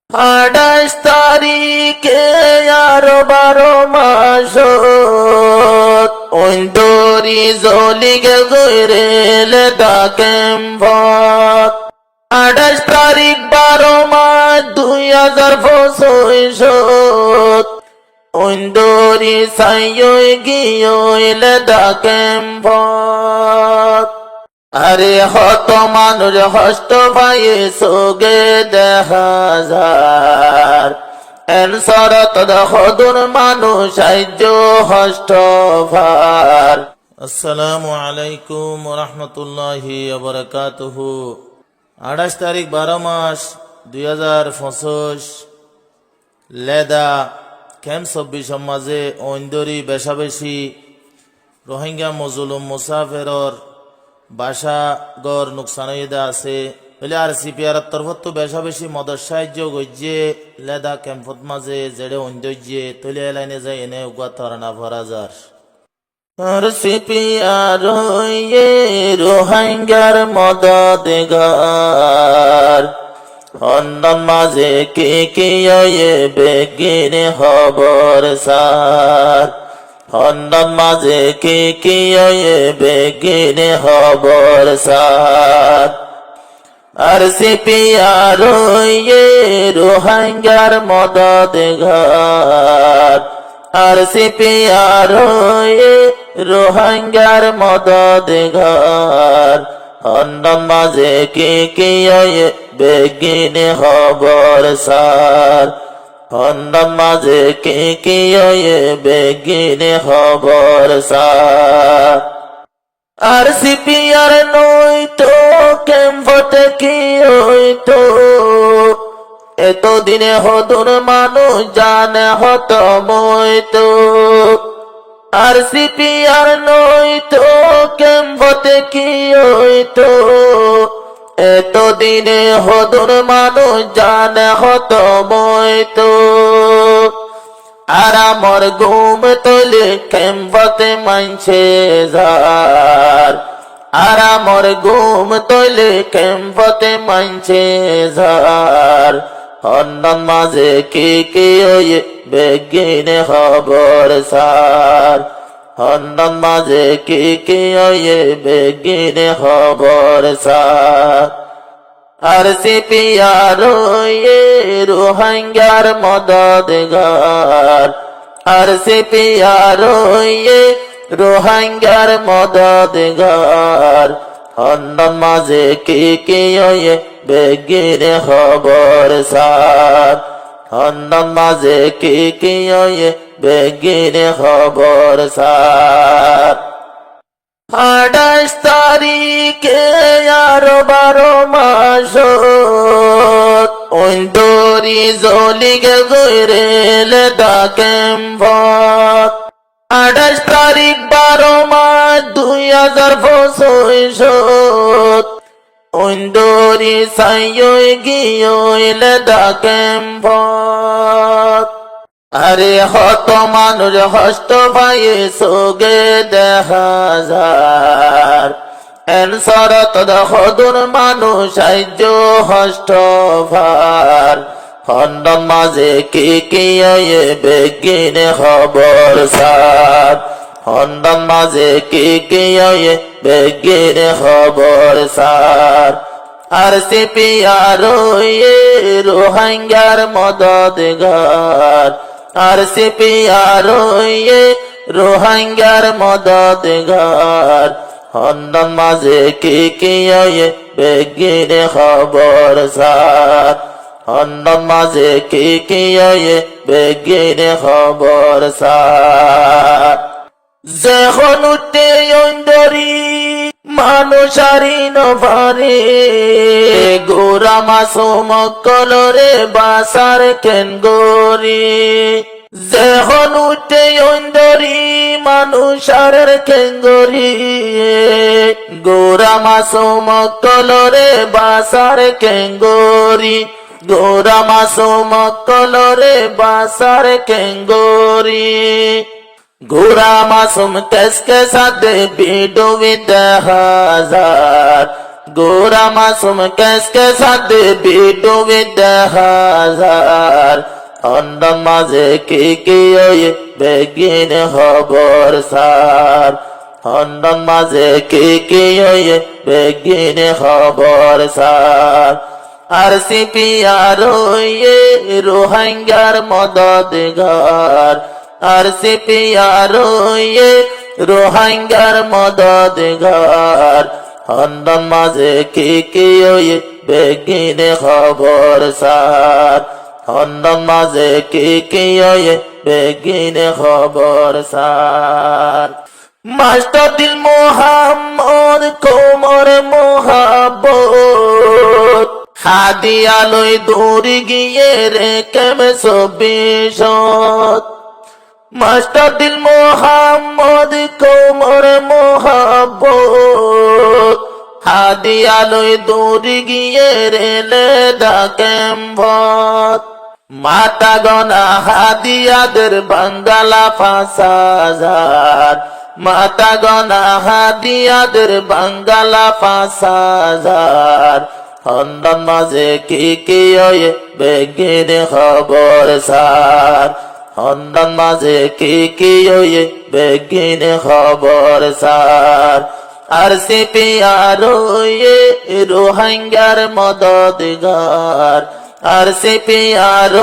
28 তারিখে আর 12 মাসত অন্তরি জলিগে গইরেলে ডাকেম ভত 28 তারিখ 12 মাস 2025 অন্তরি সাইয়ই গিয়ইলে ডাকেম ভত আরে হত মানুষ হস্ত পায়ে সোগে দেখা যার এনসরত হদুর মানুষ সাহায্য হস্ত ভার। আসসালামু আলাইকুম রহমতুল্লাহি ওয়া বারাকাতুহু। 28 তারিখ 12 মাস 2025 লেদা ক্যাম্প 24 মাঝে ঐন্দরি বেশাবেশি রোহিঙ্গা মজলুম মুসাফেরর বাসা গর নুকসান হইদা আছে বলে আর সিপিআর তরফত তো বেশা বেশি মদর সাহায্য গজ্জে লেদা ক্যাম্পত মাঝে জেড়ে অন্দর্যে তলে লাইনে যায় এনে উগা তরানা ভরাজার আর সিপিআর রোহিঙ্গার মদদগার হন্ডন মাঝে কে বেগিনে খবর সার হন্ডন মাঝে কে বেগিনে খবর সার আর সিপিআর রোহিঙ্গার মদদগার আর সিপিআর রোহিঙ্গার মদদগার হন্ডন মাঝে কে বেগিনে খবর সার হন্ডন মাঝে কে বেগিনে খবর সার আর সিপিআর নইতো ক্যাম্পতে কি হইতো এতদিনে হদুর মানুষ জানে হত মইতো আর সিপিআর নইতো ক্যাম্পতে কি হইতো এতদিনে হদুর মানুষ জানে হত মইতো আর আমার ঘুম তোলে ক্যাম্পতে মানছে যার আর আমার ঘুম তোলে ক্যাম্পতে মানছে যার হন্ডন মাঝে কে বেগিনে খবর সার হন্ডন মাঝে কে বেগিনে খবর সার আর সিপিআর রোহিঙ্গার মদদগার আর সিপিআর রোহিঙ্গার মদদগার হন্ডন মাঝে কে বেগিনে খবর সার হন্ডন মাঝে কে বেগিনে খবর সার 28 তারিখে আর 12 মাসত অন্তরি জলিগে গইরেলে ডাকেম ভত 28 তারিখ 12 মাস 2025 অন্তরি সাইয়ই গিয়ইলে ডাকেম ভত আরে হত মানুষ হস্ত পায়ে সোগে দেখা যার এনসরত হদুর মানুষ সাহায্য হস্ত ভার হন্ডন মাঝে কে বেগিনে খবর সার হন্ডন মাঝে কে বেগিনে খবর সার আর সিপিআর রোহিঙ্গার মদদগার আর সিপিআর রোহিঙ্গার মদদগার হন্ডন মাঝে কে বেগিনে খবর সার হন্ডন মাঝে কে বেগিনে খবর সার যখন উঠতে অন্দরি মানুষারি নভারে গোরা মাসুম কলরে বাসার কেন গরি যখন উঠতে অন্দরি মানুষারের কেন গরি গোরা মাসুম কলরে বাসার কেন গরি গোরা মাসুম কলরে বাসার কেন গরি গোরা মাসুম কেসকে সাথে বিডুবি দেখা যার গোরা মাসুম কেসকে সাথে বিটু বিদ্যা হাজার হন্ডন মাঝে কি ওই বেগিন খবর সার হন্ডন মাঝে কি ওই বেগিন খবর সার আর সিপিআর রোহিঙ্গার মদদগার আর সিপিআর রোহিঙ্গার মদদগার হন্ডন মাঝে কি ওই বেগিন খবর সার হন্ডন মাঝে কি ওই বেগিন খবর সার মাস্টার দিল মোহাম্মদ কোমর মোহাব্বত হাদিয়ালয় দৌড়ি গিয়ে রে কেমে সবিশত মাস্টার দিল মোহাম্মদ কোমর মোহাব্বত হাদিয়ালয় দৌড়ি গিয়ে রে ডাকেম ভত মাতা গনা হাদিয়াদের বাঙ্গালা ৫,০০০ মাতা গনা হাদিয়াদের বাঙ্গালা ৫,০০০ হন্ডন মাঝে কি ওই বেগিন খবর সার হন্ডন মাঝে কি ওই বেগিন খবর সার আর সিপিআর রোহিঙ্গার মদদগার আর সিপিআর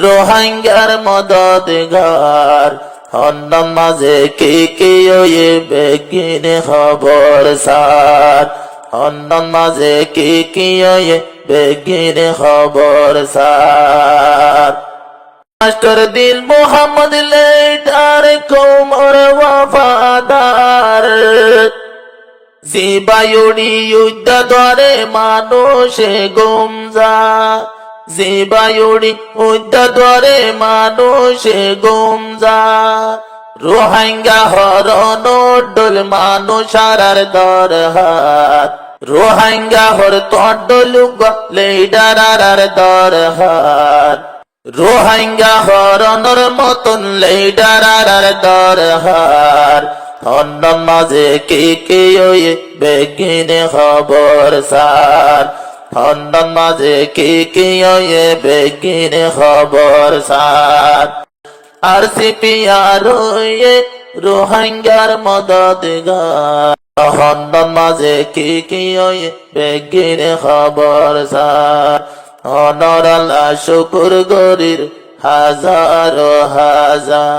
রোহিঙ্গার মদদগার হন্ডন মাঝে কি ওই বেগিন খবর সার হন্ডন মাঝে কি ওই বেগিন খবর সার মাস্টার দিল মোহাম্মদ লেডার কোমর ওয়াফাদার জিবায়ুড়ি যুদ্ধ ধরে মানুষে গুমজা জিবায়ুড়ি যুদ্ধ ধরে মানুষে গুমজা রোহিঙ্গা হরণ ডোল মানুষ আর দরহাত রোহিঙ্গা হর তডলুগ লেডার আর দরহাত রোহিঙ্গা হরণর মতন লেডার আর দরহার হন্ডন মাঝে কি ওই বেগিন খবর সার হন্ডন মাঝে কি ওই বেগিন খবর সার আর সিপিআর রোহিঙ্গার মদদগার হন্ডন মাঝে কি ওই বেগিন খবর সার অনর আল্লাহ শুকুর গরির হাজার হাজার